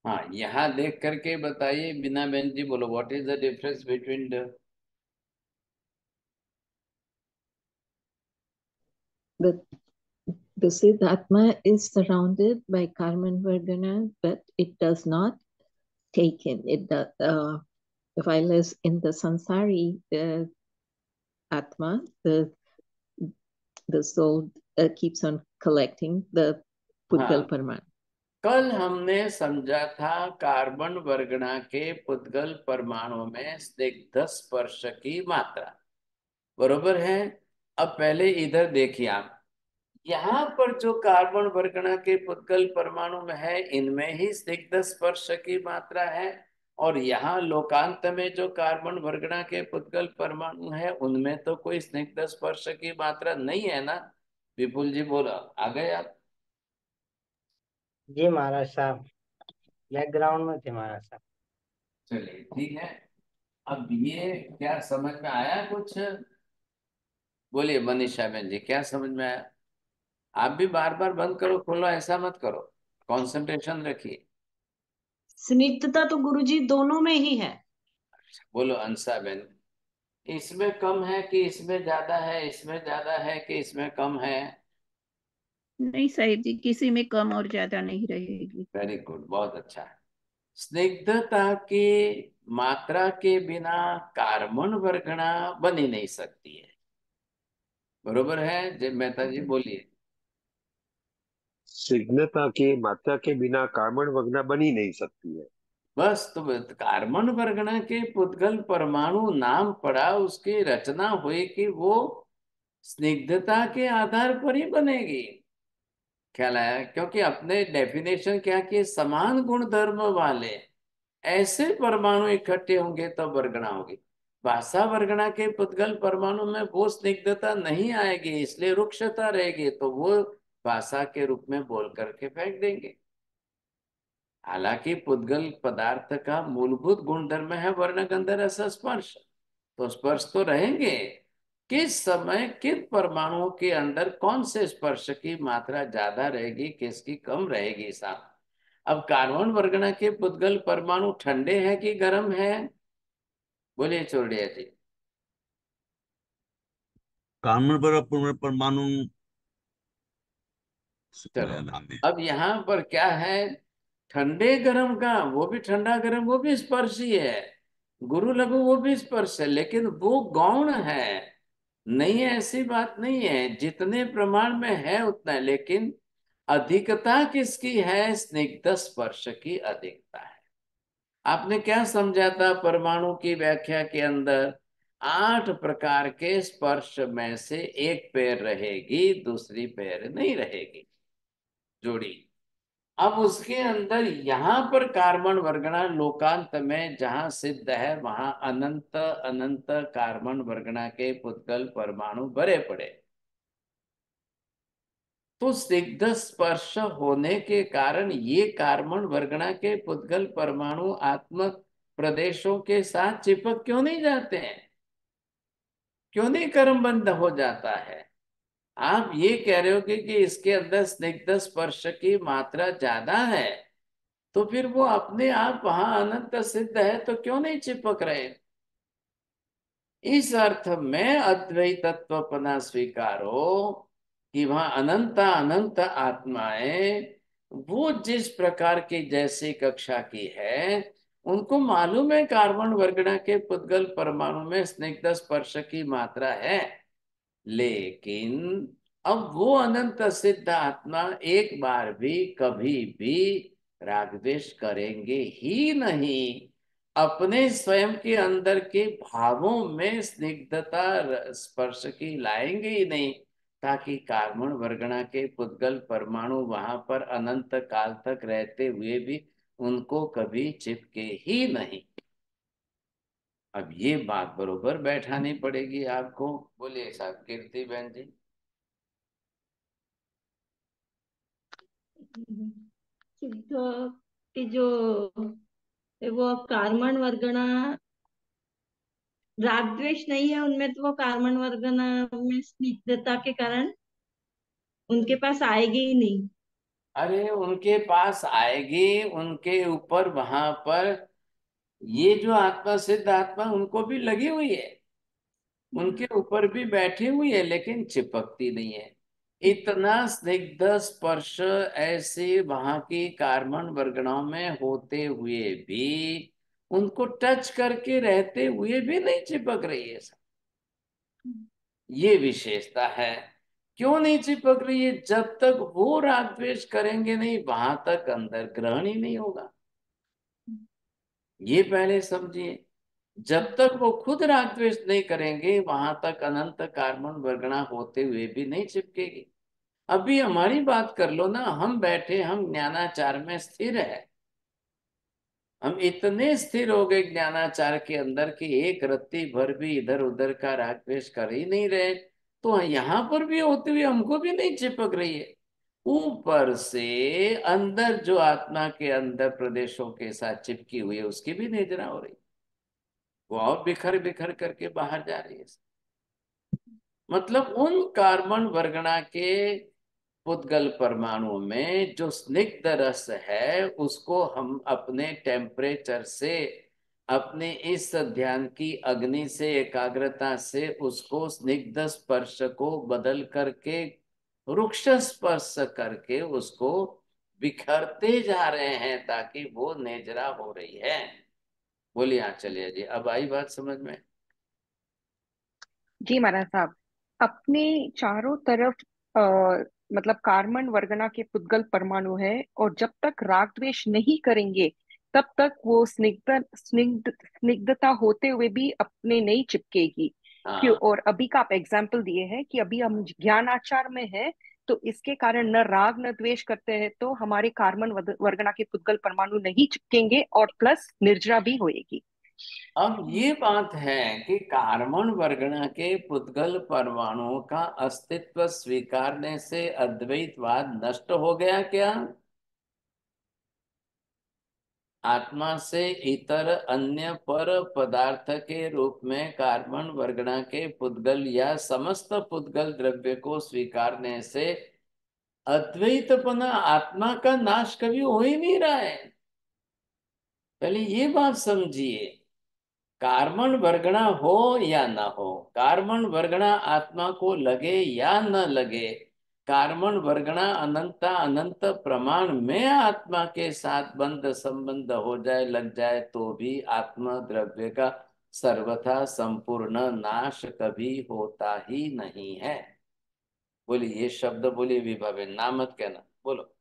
[SPEAKER 1] हाँ, यहाँ देख करके बताइए बिना बहन जी, बोलो what is the difference between the
[SPEAKER 7] The the Siddhatma is surrounded by Karman Vardhana, but it does not take in. It does, while as in the Sansari Atma, the soul keeps on collecting the Pudgal
[SPEAKER 1] हाँ,
[SPEAKER 7] Parman.
[SPEAKER 1] कल हमने समझा था कार्बन वर्गणा के पुद्गल परमाणु में स्निग्ध स्पर्श की मात्रा, बरोबर है। अब पहले इधर देखिए आप, यहाँ पर जो कार्बन वर्गणा के पुद्गल परमाणु में है, इनमें ही स्निग्ध स्पर्श की मात्रा है। और यहाँ लोकांत में जो कार्बन वर्गणा के पुद्गल परमाणु है, उनमें तो कोई स्निग्ध स्पर्श की मात्रा नहीं है ना। विपुल जी बोला, आ गए आप?
[SPEAKER 10] जी महाराज साहब, बैकग्राउंड में थे महाराज साहब।
[SPEAKER 1] चलिए ठीक है। अब ये क्या समझ में आया कुछ? बोलिए मनीषा बहन जी, क्या समझ में आया? आप भी बार बार बंद करो खोलो ऐसा मत करो, कंसंट्रेशन रखिए।
[SPEAKER 5] स्निग्धता तो गुरुजी दोनों में ही है।
[SPEAKER 1] बोलो अंसा बहन, इसमें कम है कि इसमें ज्यादा है, इसमें ज्यादा है कि इसमें कम है?
[SPEAKER 6] नहीं साहिब जी, किसी में कम और ज्यादा नहीं रहेगी।
[SPEAKER 1] वेरी गुड, बहुत अच्छा है। स्निग्धता की मात्रा के बिना कार्बन वर्गणा बन ही नहीं सकती है, बरोबर है? जय मेहता जी बोलिए।
[SPEAKER 2] स्निग्धता की मात्रा के बिना कार्बन वगैरह बन ही नहीं सकती है।
[SPEAKER 1] बस तो कार्बन वर्गणा के पुद्गल परमाणु नाम पड़ा, उसकी रचना हुई कि वो स्निग्धता के आधार पर ही बनेगी। ख्याल आया? क्योंकि अपने डेफिनेशन क्या कि समान गुण धर्म वाले ऐसे परमाणु इकट्ठे होंगे तब वर्गणा होगी। भाषा वर्गणा के पुद्गल परमाणु में वो स्निग्धता नहीं आएगी, इसलिए रुक्षता रहेगी, तो वो भाषा के रूप में बोल करके फेंक देंगे। हालांकि पुद्गल पदार्थ का मूलभूत गुणधर्म है वर्ण गंध रस स्पर्श, तो स्पर्श तो रहेंगे। किस समय किन परमाणुओं के अंदर कौन से स्पर्श की मात्रा ज्यादा रहेगी, किसकी कम रहेगी साहब। अब कार्बन वर्गणा के पुद्गल परमाणु ठंडे हैं कि गर्म है? बोलिए चोरडिया जी।
[SPEAKER 3] कार्बन पर परमाणु
[SPEAKER 1] चलो अब यहाँ पर क्या है, ठंडे गर्म का, वो भी ठंडा गर्म वो भी स्पर्श ही है, गुरु लघु वो भी स्पर्श है, लेकिन वो गौण है। नहीं है ऐसी बात नहीं है, जितने प्रमाण में है उतना है, लेकिन अधिकता किसकी है? स्निग्ध स्पर्श की अधिकता है। आपने क्या समझा था परमाणु की व्याख्या के अंदर? 8 प्रकार के स्पर्श में से एक पैर रहेगी, दूसरी पैर नहीं रहेगी, जोड़ी। अब उसके अंदर यहां पर कार्बन वर्गणा लोकांत में जहां सिद्ध है, वहां अनंत अनंत कार्बन वर्गणा के पुद्गल परमाणु भरे पड़े। तो स्निग्ध स्पर्श होने के कारण ये कार्बन वर्गणा के पुद्गल परमाणु आत्मक प्रदेशों के साथ चिपक क्यों नहीं जाते हैं? क्यों नहीं क्रमबद्ध हो जाता है? आप ये कह रहे हो कि इसके अंदर स्निग्ध स्पर्श की मात्रा ज्यादा है, तो फिर वो अपने आप वहां अनंत सिद्ध है तो क्यों नहीं चिपक रहे? इस अर्थ में अद्वैत तत्वपना स्वीकारो कि वहां अनंत अनंत आत्माएं वो जिस प्रकार की जैसी कक्षा की है, उनको मालूम है कार्बन वर्गणा के पुद्गल परमाणु में स्निग्ध स्पर्श की मात्रा है, लेकिन अब वो अनंत सिद्ध आत्मा एक बार भी कभी भी राग द्वेष करेंगे ही नहीं। अपने स्वयं के अंदर के भावों में स्निग्धता स्पर्श की लाएंगे ही नहीं, ताकि कार्बन वर्गणा के पुद्गल परमाणु वहां पर अनंत काल तक रहते हुए भी उनको कभी चिपके ही नहीं। अब ये बात बरोबर बैठानी पड़ेगी आपको। बोलिए साहब कीर्ति बहन जी।
[SPEAKER 11] सिद्ध की जो वो कार्बन वर्गना राग द्वेष नहीं है उनमें, तो वो कार्बन वर्गना में स्निग्धता के कारण उनके पास आएगी ही नहीं।
[SPEAKER 1] अरे उनके पास आएगी, उनके ऊपर वहां पर ये जो आत्मा सिद्ध आत्मा उनको भी लगी हुई है, उनके ऊपर भी बैठी हुई है, लेकिन चिपकती नहीं है। इतना स्निग्ध स्पर्श ऐसे वहां की कार्बन वर्गणाओं में होते हुए भी उनको टच करके रहते हुए भी नहीं चिपक रही है। ये विशेषता है। क्यों नहीं चिपक रही है? जब तक वो राग द्वेष करेंगे नहीं, वहां तक अंदर ग्रहण ही नहीं होगा। ये पहले समझिए। जब तक वो खुद राग द्वेष नहीं करेंगे, वहां तक अनंत कार्बन वर्गणा होते हुए भी नहीं चिपकेगी। अभी हमारी बात कर लो ना, हम बैठे, हम ज्ञानाचार में स्थिर है, हम इतने स्थिर हो गए ज्ञानाचार के अंदर कि एक रत्ती भर भी इधर उधर का राग द्वेष कर ही नहीं रहे, तो यहाँ पर भी होते हुए हमको भी नहीं चिपक रही है। ऊपर से अंदर जो आत्मा के अंदर प्रदेशों के साथ चिपकी हुई है, उसकी भी निद्रा हो रही, वो और बिखर बिखर करके बाहर जा रही है। मतलब उन कार्बन वर्गणा के पुद्गल परमाणु में जो स्निग्ध रस है, उसको हम अपने टेम्परेचर से, अपने इस ध्यान की अग्नि से, एकाग्रता से उसको स्निग्ध स्पर्श को बदल करके रुक्ष स्पर्श करके उसको बिखरते जा रहे हैं, ताकि वो नेजरा हो रही है। बोलिए। हाँ चलिए जी, अब आई बात समझ में।
[SPEAKER 8] जी महाराज साहब, अपने चारों तरफ मतलब कार्बन वर्गना के पुद्गल परमाणु है, और जब तक राग द्वेष नहीं करेंगे तब तक वो स्निग्धता होते हुए भी अपने नहीं चिपकेगी। क्यों?
[SPEAKER 1] हाँ
[SPEAKER 8] और अभी का आप एग्जाम्पल दिए हैं कि अभी हम ज्ञान आचार में है, तो इसके कारण न राग न द्वेष करते हैं, तो हमारे कार्बन वर्गना के पुद्गल परमाणु नहीं चिपकेंगे और प्लस निर्जरा भी होएगी।
[SPEAKER 1] अब ये बात है कि कार्बन वर्गणा के पुद्गल परमाणुओं का अस्तित्व स्वीकारने से अद्वैतवाद नष्ट हो गया क्या? आत्मा से इतर अन्य पर पदार्थ के रूप में कार्बन वर्गणा के पुद्गल या समस्त पुद्गल द्रव्य को स्वीकारने से अद्वैतपना, आत्मा का नाश कभी हो ही नहीं रहा है। पहले ये बात समझिए। कार्बन वर्गणा हो या ना हो, कार्बन वर्गणा आत्मा को लगे या न लगे, कार्बन वर्गणा अनंत अनंत प्रमाण में आत्मा के साथ बंध संबंध हो जाए, लग जाए, तो भी आत्मा द्रव्य का सर्वथा संपूर्ण नाश कभी होता ही नहीं है। बोलिए ये शब्द, बोलिए विभा बहन, ना मत कहना, बोलो।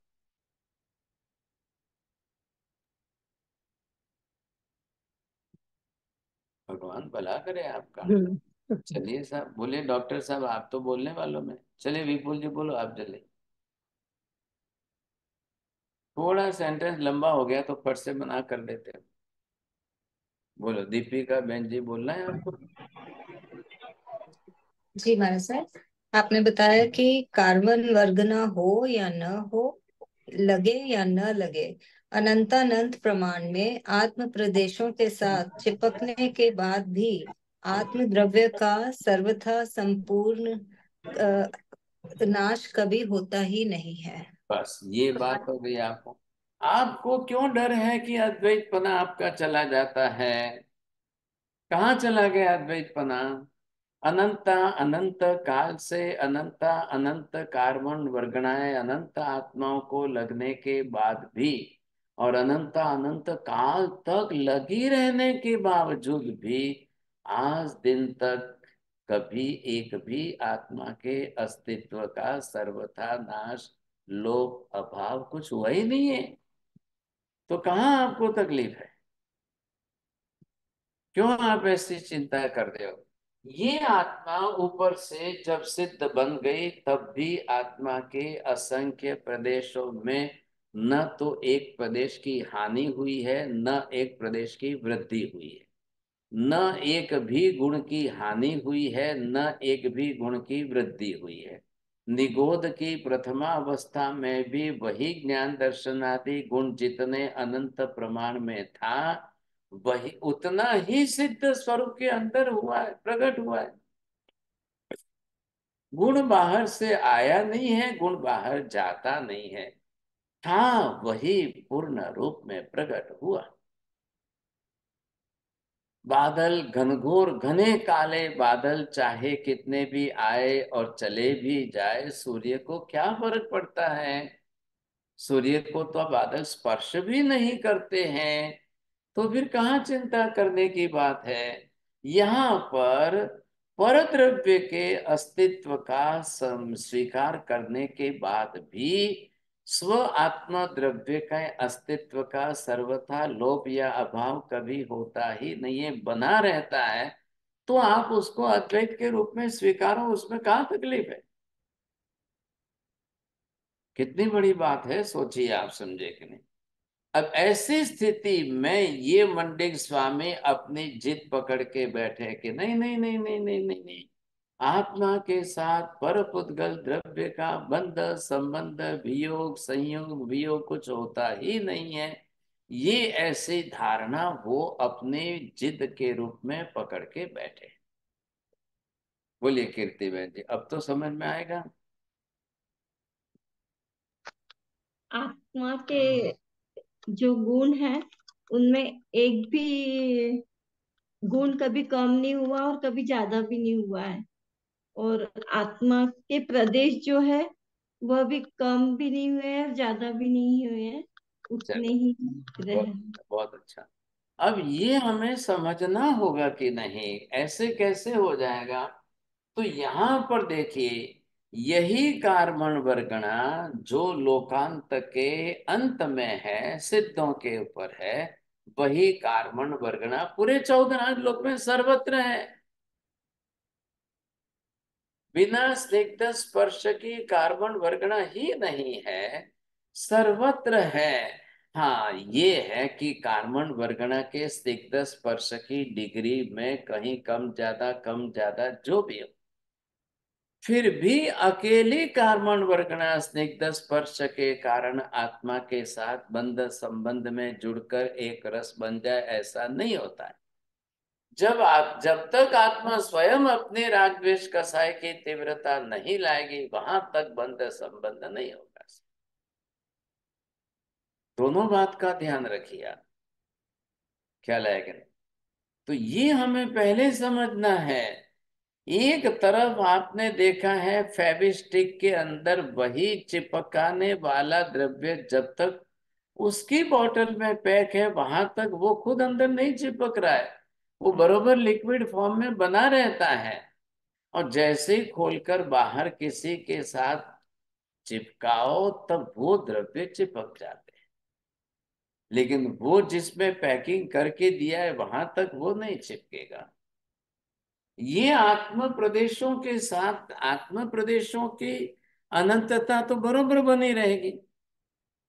[SPEAKER 1] भगवान भला करे आपका।
[SPEAKER 7] हम्म।
[SPEAKER 1] चलिए साहब, बोले डॉक्टर साहब, आप तो बोलने वालों में। चलिए विपुल जी बोलो आप, चलिए। थोड़ा सेंटेंस लंबा हो गया तो फट से बना कर देते हो। बोलो दीपिका बहन जी, बोलना है आपको।
[SPEAKER 4] जी महाराज साहब, आपने बताया कि कार्बन वर्ग ना हो या न हो, लगे या न लगे, अनंतानंत प्रमाण में आत्म प्रदेशों के साथ चिपकने के बाद भी आत्म द्रव्य का सर्वथा संपूर्ण अ, नाश कभी होता ही नहीं है।
[SPEAKER 1] बस ये बात हो गई। आपको आपको क्यों डर है कि अद्वैतपना आपका चला जाता है? कहाँ चला गया अद्वैतपना? अनंता अनंत काल से अनंता अनंत कार्बन वर्गणाएं अनंत आत्माओं को लगने के बाद भी, और अनंत अनंत काल तक लगी रहने के बावजूद भी, आज दिन तक कभी एक भी आत्मा के अस्तित्व का सर्वथा नाश, लोप, अभाव कुछ हुआ ही नहीं है। तो कहाँ आपको तकलीफ है? क्यों आप ऐसी चिंता कर रहे हो? ये आत्मा ऊपर से जब सिद्ध बन गई, तब भी आत्मा के असंख्य प्रदेशों में न तो एक प्रदेश की हानि हुई है, न एक प्रदेश की वृद्धि हुई है। न एक भी गुण की हानि हुई है, न एक भी गुण की वृद्धि हुई है। निगोध की प्रथमा अवस्था में भी वही ज्ञान दर्शन आदि गुण जितने अनंत प्रमाण में था, वही उतना ही सिद्ध स्वरूप के अंदर हुआ है, प्रकट हुआ है। गुण बाहर से आया नहीं है, गुण बाहर जाता नहीं है, था वही पूर्ण रूप में प्रकट हुआ। बादल घनघोर घने काले बादल चाहे कितने भी आए और चले भी जाए, सूर्य को क्या फर्क पड़ता है? सूर्य को तो बादल स्पर्श भी नहीं करते हैं, तो फिर कहाँ चिंता करने की बात है? यहाँ पर परद्रव्य के अस्तित्व का स्वीकार करने के बाद भी स्व आत्मा द्रव्य का अस्तित्व का सर्वथा लोप या अभाव कभी होता ही नहीं है, बना रहता है। तो आप उसको अद्वैत के रूप में स्वीकारो, उसमें कहाँ तकलीफ है? कितनी बड़ी बात है, सोचिए आप, समझे कि नहीं? अब ऐसी स्थिति में ये मंडिक स्वामी अपनी जिद पकड़ के बैठे कि नहीं नहीं नहीं नहीं नहीं नहीं नहीं, आत्मा के साथ पर पुद्गल द्रव्य का बंध संबंध वियोग संयोग वियोग कुछ होता ही नहीं है। ये ऐसी धारणा वो अपने जिद के रूप में पकड़ के बैठे। बोलिए कीर्ति बहन जी, अब तो समझ में आएगा।
[SPEAKER 11] आत्मा के जो गुण है, उनमें एक भी गुण कभी कम नहीं हुआ और कभी ज्यादा भी नहीं हुआ है। और आत्मा के प्रदेश जो है, वह भी कम भी नहीं हुए हैं और ज्यादा भी नहीं हुए हैं, उतने
[SPEAKER 1] चलो,
[SPEAKER 11] ही रहे।
[SPEAKER 1] बहुत बहुत अच्छा। अब ये हमें समझना होगा कि नहीं, ऐसे कैसे हो जाएगा? तो यहाँ पर देखिए, यही कार्बन वर्गणा जो लोकांत के अंत में है, सिद्धों के ऊपर है, वही कार्बन वर्गणा पूरे 14 लोक में सर्वत्र है। बिना स्निग्ध स्पर्श की कार्बन वर्गणा ही नहीं है, सर्वत्र है। हाँ, ये है कि कार्बन वर्गणा के स्निग्ध स्पर्श की डिग्री में कहीं कम ज्यादा जो भी हो, फिर भी अकेली कार्बन वर्गणा स्निग्ध स्पर्श के कारण आत्मा के साथ बंध संबंध में जुड़कर एक रस बन जाए, ऐसा नहीं होता है। जब तक आत्मा स्वयं अपने राग द्वेष कसाय की तीव्रता नहीं लाएगी, वहां तक बंध संबंध नहीं होगा। दोनों बात का ध्यान रखिए आप, ख्याल आएगा नहीं? तो ये हमें पहले समझना है। एक तरफ आपने देखा है फेविस्टिक के अंदर वही चिपकाने वाला द्रव्य जब तक उसकी बोतल में पैक है, वहां तक वो खुद अंदर नहीं चिपक रहा है, वो बरोबर लिक्विड फॉर्म में बना रहता है। और जैसे ही खोलकर बाहर किसी के साथ चिपकाओ, तब वो द्रव्य चिपक जाते हैं। लेकिन वो जिसमें पैकिंग करके दिया है वहां तक वो नहीं चिपकेगा। ये आत्म प्रदेशों के साथ आत्म प्रदेशों की अनंतता तो बरोबर बनी रहेगी।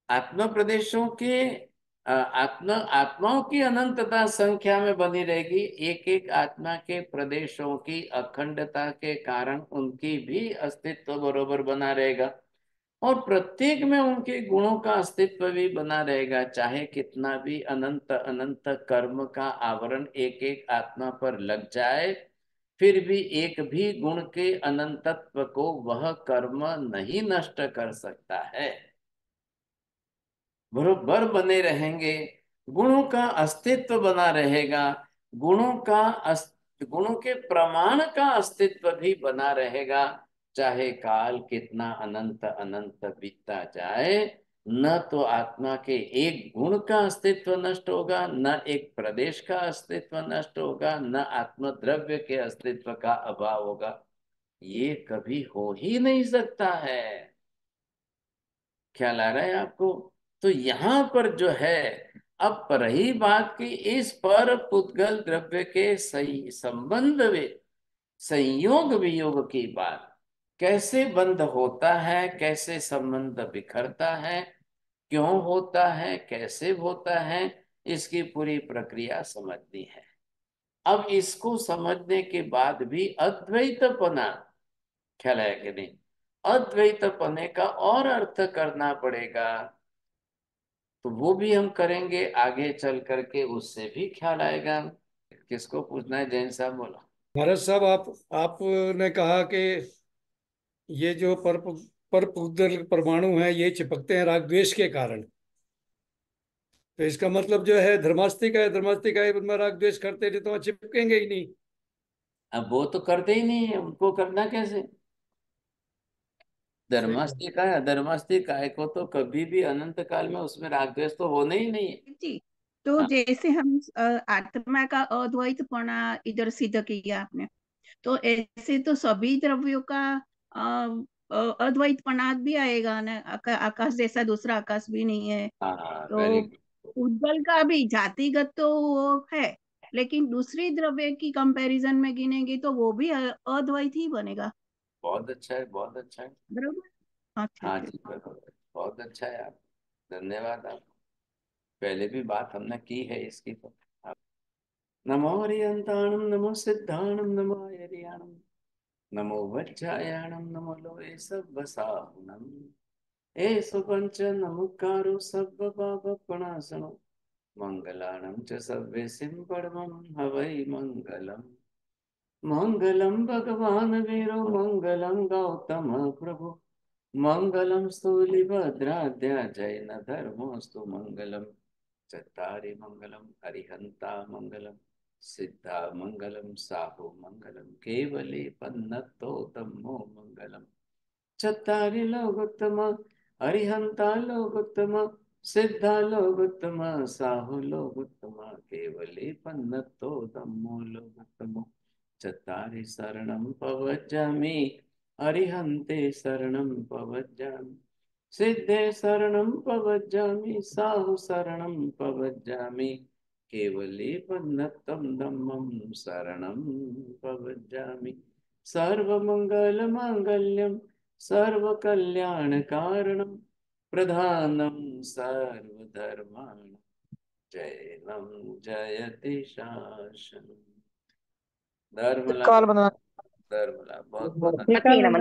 [SPEAKER 1] आत्म प्रदेशों के आत्माओं की अनंतता संख्या में बनी रहेगी। एक एक आत्मा के प्रदेशों की अखंडता के कारण उनकी भी अस्तित्व बरोबर बना रहेगा, और प्रत्येक में उनके गुणों का अस्तित्व भी बना रहेगा। चाहे कितना भी अनंत अनंत कर्म का आवरण एक एक आत्मा पर लग जाए, फिर भी एक भी गुण के अनंतत्व को वह कर्म नहीं नष्ट कर सकता है, बरोबर बने रहेंगे। गुणों का अस्तित्व बना रहेगा, गुणों के प्रमाण का अस्तित्व भी बना रहेगा। चाहे काल कितना अनंत अनंत बीतता जाए, न तो आत्मा के एक गुण का अस्तित्व नष्ट होगा, न एक प्रदेश का अस्तित्व नष्ट होगा, न आत्म द्रव्य के अस्तित्व का अभाव होगा। ये कभी हो ही नहीं सकता है। ख्याल आ रहा है आपको? तो यहां पर जो है, अब रही बात की इस पर पुद्गल द्रव्य के सही संबंध में संयोग वियोग की बात, कैसे बंध होता है, कैसे संबंध बिखरता है, क्यों होता है, कैसे होता है, इसकी पूरी प्रक्रिया समझनी है। अब इसको समझने के बाद भी अद्वैतपना, ख्याल है कि नहीं, अद्वैतपने का और अर्थ करना पड़ेगा। तो वो भी हम करेंगे आगे चल करके, उससे भी ख्याल आएगा। किसको पूछना है? जैन साहब बोलो।
[SPEAKER 9] महाराज साहब, आपने कहा कि ये जो पर पुद्गल परमाणु हैं ये चिपकते हैं राग द्वेष के कारण। तो इसका मतलब जो है धर्मास्तिक है, धर्मास्तिक है, उनमें राग द्वेष करते नहीं तो वहाँ चिपकेंगे ही नहीं।
[SPEAKER 1] अब वो तो करते ही नहीं है, उनको करना कैसे?
[SPEAKER 9] सही बात।
[SPEAKER 1] धर्मास्तिक है, अधर्मास्तिक काय को तो कभी भी अनंत काल में उसमें राग द्वेष तो होने ही नहीं है।
[SPEAKER 6] जी। तो
[SPEAKER 1] हाँ
[SPEAKER 6] जैसे हम आत्मा का अद्वैतपना इधर सिद्ध किया आपने, तो ऐसे तो सभी द्रव्यों का अद्वैतपना भी आएगा ना। आकाश जैसा दूसरा आकाश भी नहीं है।
[SPEAKER 1] हाँ, वेरी
[SPEAKER 6] तो
[SPEAKER 1] गुड।
[SPEAKER 6] उज्जवल का भी जातिगत तो वो है, लेकिन दूसरी द्रव्य की कंपैरिजन में गिनेंगे तो वो भी अद्वैत ही बनेगा।
[SPEAKER 1] बहुत अच्छा है, बहुत अच्छा है।
[SPEAKER 6] बरोबर। हाँ,
[SPEAKER 1] हाँ
[SPEAKER 6] ठीक है।
[SPEAKER 1] जी, बरोबर, बहुत अच्छा है। आप, धन्यवाद। आप पहले भी बात हमने की है इसकी तो। आप, नमो हरियंताणम, नमो सिद्धाणम, नमो हरियाणम, नमो वज्रायाणम, नमो लोए सब साहुनम, एषु पंच नमुकारो सब पापप्रणाशनो, मंगलाणं च सर्वेसिं परमं हवै मंगलम्। मंगलम भगवान वीरो मंगलम गौतम प्रभु, मंगलम स्थूलिभद्राद्या जैन धर्मोस्तु मंगलम। चत्तारि मंगलम अरिहंता मंगलम, सिद्धा मंगलम साहु मंगलम, केवले पन्नतोतमो मंगलम। चत्तारि लोकोत्तम अरिहंता लोकोत्तम, सिद्धा लोकोत्तम साहु लोकोत्तम, केवले पन्नतोतमो लोकोत्तम। चत्तारि शरणं पवज्जामि, अरिहन्ते शरणं पवज्जामि, सिद्धे शरणं पवज्जामि, साहु शरणं पवज्जामि, केवले पन्नतं धम्मं शरणं पवज्जामि। सर्वमङ्गलमाङ्गल्यं सर्वकल्याणकारणं, प्रधानं सर्वधर्माणां, जैनं जयति शासनम्। धर्मला,
[SPEAKER 12] काल बना
[SPEAKER 1] धर्मला, बहुत बहुत
[SPEAKER 8] पति नमन